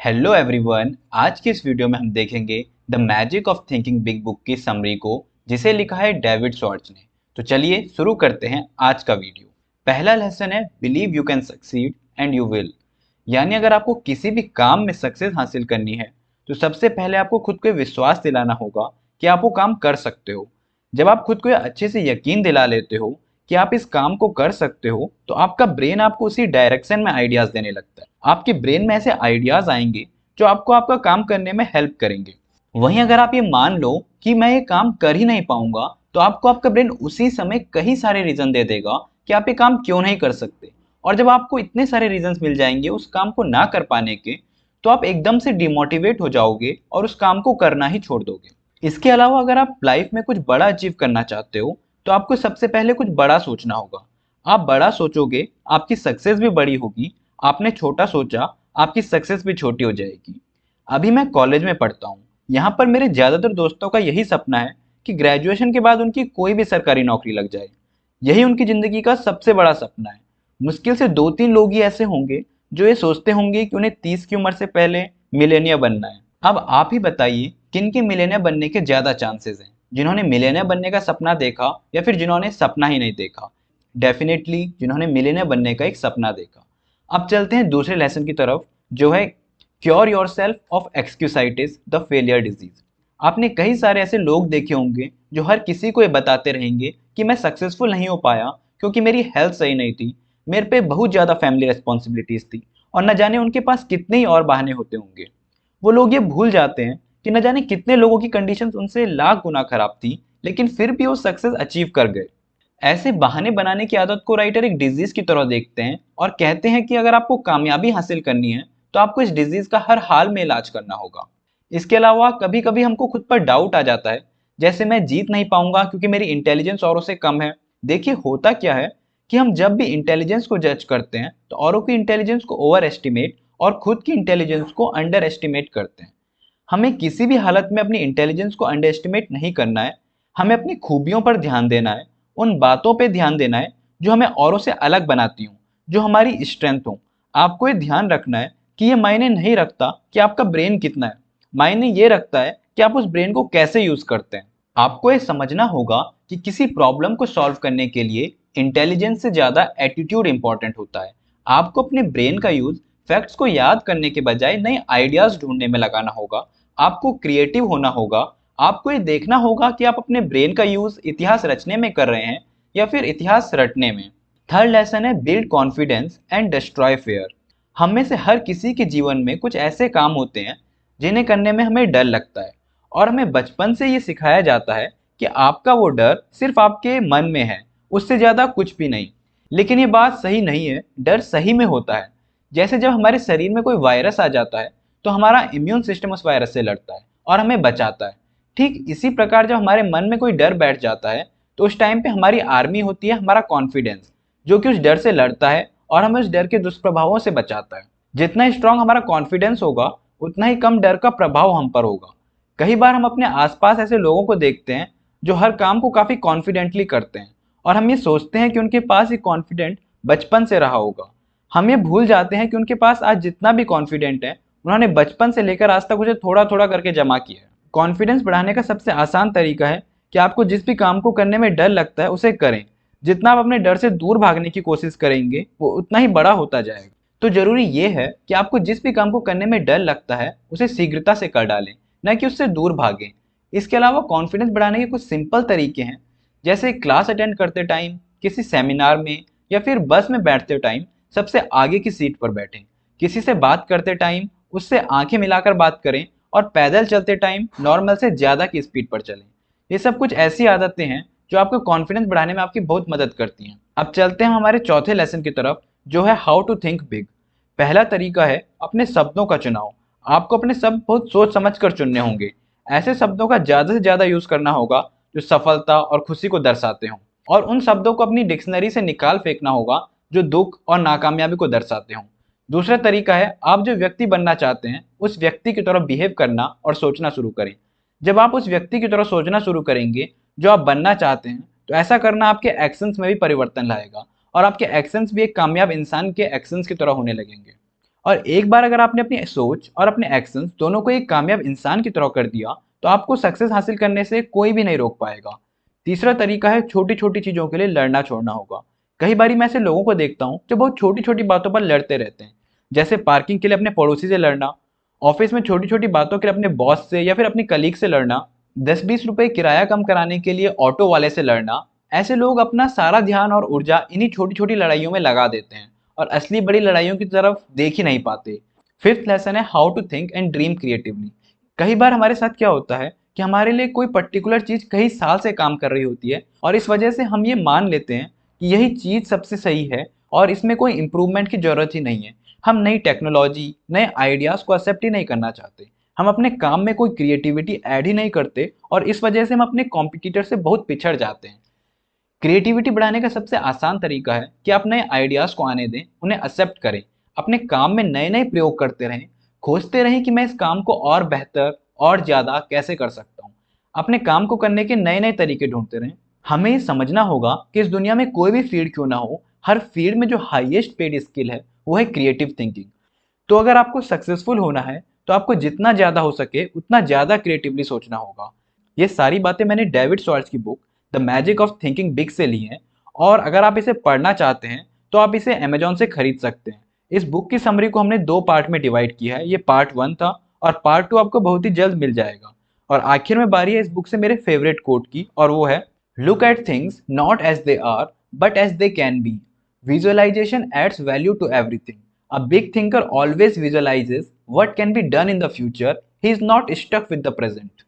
Hello everyone. आज की इस वीडियो में हम देखेंगे the magic of thinking big book की समरी को, जिसे लिखा है डेविड शॉर्ट्स ने। तो चलिए शुरू करते हैं आज का वीडियो। पहला लेसन है believe you can succeed and you will. यानी अगर आपको किसी भी काम में सक्सेस हासिल करनी है तो सबसे पहले आपको खुद को विश्वास दिलाना होगा कि आप वो काम कर सकते हो। जब आप खुद को ये अच्छे से यकीन दिला लेते हो कि आप इस काम को कर सकते हो तो आपका ब्रेन आपको उसी डायरेक्शन में आइडियाज देने लगता है। आपके ब्रेन में ऐसे आइडियाज आएंगे जो आपको आपका काम करने में हेल्प करेंगे। वहीं अगर आप ये मान लो कि मैं ये काम कर ही नहीं पाऊंगा तो आपको आपका ब्रेन उसी समय कई सारे रीजन दे देगा कि आप ये काम क्यों नहीं कर सकते। और जब आपको इतने सारे रीजंस मिल जाएंगे उस काम को ना कर पाने के, तो आप एकदम से डिमोटिवेट हो जाओगे और उस काम को करना ही छोड़ दोगे। इसके अलावा अगर आप लाइफ में कुछ बड़ा अचीव करना चाहते हो तो आपको सबसे पहले कुछ बड़ा सोचना होगा। आप बड़ा सोचोगे, आपकी सक्सेस भी बड़ी होगी। आपने छोटा सोचा, आपकी सक्सेस भी छोटी हो जाएगी। अभी मैं कॉलेज में पढ़ता हूँ। यहाँ पर मेरे ज़्यादातर दोस्तों का यही सपना है कि ग्रेजुएशन के बाद उनकी कोई भी सरकारी नौकरी लग जाए। यही उनकी ज़िंदगी का सबसे बड़ा सपना है। मुश्किल से 2-3 लोग ही ऐसे होंगे जो ये सोचते होंगे कि उन्हें 30 की उम्र से पहले मिलेनियर बनना है। अब आप ही बताइए किन के मिलेनियर बनने के ज़्यादा चांसेस हैं, जिन्होंने मिलेनियर बनने का सपना देखा या फिर जिन्होंने सपना ही नहीं देखा। डेफिनेटली जिन्होंने मिलेनियर बनने का एक सपना देखा। अब चलते हैं दूसरे लेसन की तरफ, जो है cure yourself of excusitis the failure disease. आपने कई सारे ऐसे लोग देखे होंगे जो हर किसी को ये बताते रहेंगे कि मैं सक्सेसफुल नहीं हो पाया क्योंकि मेरी हेल्थ सही नहीं थी, मेरे पे बहुत ज़्यादा फैमिली रिस्पॉन्सिबिलिटीज़ थी, और न जाने उनके पास कितने ही और बहाने होते होंगे। वो लोग ये भूल जाते हैं कि न जाने कितने लोगों की कंडीशंस उनसे लाख गुना खराब थी, लेकिन फिर भी वो सक्सेस अचीव कर गए। ऐसे बहाने बनाने की आदत को राइटर एक डिजीज की तरह देखते हैं और कहते हैं कि अगर आपको कामयाबी हासिल करनी है तो आपको इस डिजीज का हर हाल में इलाज करना होगा। इसके अलावा कभी कभी हमको खुद पर डाउट आ जाता है, जैसे मैं जीत नहीं पाऊंगा क्योंकि मेरी इंटेलिजेंस औरों से कम है। देखिए होता क्या है कि हम जब भी इंटेलिजेंस को जज करते हैं तो औरों की इंटेलिजेंस को ओवर एस्टिमेट और खुद की इंटेलिजेंस को अंडर एस्टिमेट करते हैं। हमें किसी भी हालत में अपनी इंटेलिजेंस को अंडर एस्टिमेट नहीं करना है। हमें अपनी खूबियों पर ध्यान देना है, उन बातों पे ध्यान देना है जो हमें औरों से अलग बनाती हूँ, जो हमारी स्ट्रेंथ हो। आपको ये ध्यान रखना है कि ये मायने नहीं रखता कि आपका ब्रेन कितना है, मायने ये रखता है कि आप उस ब्रेन को कैसे यूज करते हैं। आपको ये समझना होगा कि किसी प्रॉब्लम को सॉल्व करने के लिए इंटेलिजेंस से ज़्यादा एटीट्यूड इंपॉर्टेंट होता है। आपको अपने ब्रेन का यूज फैक्ट्स को याद करने के बजाय नए आइडियाज ढूंढने में लगाना होगा। आपको क्रिएटिव होना होगा। आपको ये देखना होगा कि आप अपने ब्रेन का यूज इतिहास रचने में कर रहे हैं या फिर इतिहास रटने में। थर्ड लेसन है build confidence and destroy fair. हम में से हर किसी के जीवन में कुछ ऐसे काम होते हैं जिन्हें करने में हमें डर लगता है, और हमें बचपन से ये सिखाया जाता है कि आपका वो डर सिर्फ आपके मन में है, उससे ज़्यादा कुछ भी नहीं। लेकिन ये बात सही नहीं है। डर सही में होता है। जैसे जब हमारे शरीर में कोई वायरस आ जाता है तो हमारा इम्यून सिस्टम उस वायरस से लड़ता है और हमें बचाता है। ठीक इसी प्रकार जब हमारे मन में कोई डर बैठ जाता है तो उस टाइम पे हमारी आर्मी होती है हमारा कॉन्फिडेंस, जो कि उस डर से लड़ता है और हमें उस डर के दुष्प्रभावों से बचाता है। जितना स्ट्रांग हमारा कॉन्फिडेंस होगा उतना ही कम डर का प्रभाव हम पर होगा। कई बार हम अपने आसपास ऐसे लोगों को देखते हैं जो हर काम को काफ़ी कॉन्फिडेंटली करते हैं, और हम ये सोचते हैं कि उनके पास ये कॉन्फिडेंट बचपन से रहा होगा। हम ये भूल जाते हैं कि उनके पास आज जितना भी कॉन्फिडेंट है उन्होंने बचपन से लेकर आज तक उसे थोड़ा थोड़ा करके जमा किया है। कॉन्फिडेंस बढ़ाने का सबसे आसान तरीका है कि आपको जिस भी काम को करने में डर लगता है उसे करें। जितना आप अपने डर से दूर भागने की कोशिश करेंगे वो उतना ही बड़ा होता जाएगा। तो जरूरी ये है कि आपको जिस भी काम को करने में डर लगता है उसे शीघ्रता से कर डालें, न कि उससे दूर भागें। इसके अलावा कॉन्फिडेंस बढ़ाने के कुछ सिंपल तरीके हैं, जैसे क्लास अटेंड करते टाइम, किसी सेमिनार में या फिर बस में बैठते टाइम सबसे आगे की सीट पर बैठें। किसी से बात करते टाइम उससे आंखें मिलाकर बात करें, और पैदल चलते टाइम नॉर्मल से ज़्यादा की स्पीड पर चलें। ये सब कुछ ऐसी आदतें हैं जो आपको कॉन्फिडेंस बढ़ाने में आपकी बहुत मदद करती हैं। अब चलते हैं हमारे चौथे लेसन की तरफ, जो है हाउ टू थिंक बिग। पहला तरीका है अपने शब्दों का चुनाव। आपको अपने शब्द बहुत सोच समझ कर चुनने होंगे। ऐसे शब्दों का ज़्यादा से ज़्यादा यूज़ करना होगा जो सफलता और खुशी को दर्शाते हों, और उन शब्दों को अपनी डिक्शनरी से निकाल फेंकना होगा जो दुख और नाकामयाबी को दर्शाते हों। दूसरा तरीका है आप जो व्यक्ति बनना चाहते हैं उस व्यक्ति की तरह बिहेव करना और सोचना शुरू करें। जब आप उस व्यक्ति की तरह सोचना शुरू करेंगे जो आप बनना चाहते हैं तो ऐसा करना आपके एक्शंस में भी परिवर्तन लाएगा, और आपके एक्शंस भी एक कामयाब इंसान के एक्शंस की तरह होने लगेंगे। और एक बार अगर आपने अपनी सोच और अपने एक्शंस दोनों को एक कामयाब इंसान की तरह कर दिया, तो आपको सक्सेस हासिल करने से कोई भी नहीं रोक पाएगा। तीसरा तरीका है छोटी छोटी चीज़ों के लिए लड़ना छोड़ना होगा। कई बारी मैं ऐसे लोगों को देखता हूँ जो बहुत छोटी छोटी बातों पर लड़ते रहते हैं, जैसे पार्किंग के लिए अपने पड़ोसी से लड़ना, ऑफिस में छोटी छोटी बातों के लिए अपने बॉस से या फिर अपनी कलीग से लड़ना, 10-20 रुपए किराया कम कराने के लिए ऑटो वाले से लड़ना। ऐसे लोग अपना सारा ध्यान और ऊर्जा इन्हीं छोटी छोटी लड़ाइयों में लगा देते हैं और असली बड़ी लड़ाइयों की तरफ देख ही नहीं पाते। फिफ्थ लेसन है how to think and dream creatively. कई बार हमारे साथ क्या होता है कि हमारे लिए कोई पर्टिकुलर चीज कई साल से काम कर रही होती है और इस वजह से हम ये मान लेते हैं कि यही चीज सबसे सही है और इसमें कोई इम्प्रूवमेंट की जरूरत ही नहीं है। हम नई टेक्नोलॉजी, नए आइडियाज को एक्सेप्ट ही नहीं करना चाहते। हम अपने काम में कोई क्रिएटिविटी ऐड ही नहीं करते और इस वजह से हम अपने कॉम्पिटिटर से बहुत पिछड़ जाते हैं। क्रिएटिविटी बढ़ाने का सबसे आसान तरीका है कि आप नए आइडियाज को आने दें, उन्हें एक्सेप्ट करें, अपने काम में नए नए प्रयोग करते रहें, खोजते रहें कि मैं इस काम को और बेहतर और ज़्यादा कैसे कर सकता हूँ। अपने काम को करने के नए नए तरीके ढूंढते रहें। हमें ये समझना होगा कि इस दुनिया में कोई भी फील्ड क्यों ना हो, हर फील्ड में जो हाईएस्ट पेड स्किल है वो है क्रिएटिव थिंकिंग। तो अगर आपको सक्सेसफुल होना है तो आपको जितना ज़्यादा हो सके उतना ज़्यादा क्रिएटिवली सोचना होगा। ये सारी बातें मैंने डेविड शॉर्ट्स की book the magic of thinking big से ली हैं और अगर आप इसे पढ़ना चाहते हैं तो आप इसे अमेजोन से खरीद सकते हैं। इस बुक की समरी को हमने 2 पार्ट में डिवाइड किया है। ये पार्ट 1 था और पार्ट 2 आपको बहुत ही जल्द मिल जाएगा। और आखिर में बारी है इस बुक से मेरे फेवरेट कोट की और वो है, look at things not as they are but as they can be. Visualization adds value to everything. A big thinker always visualizes what can be done in the future. He is not stuck with the present.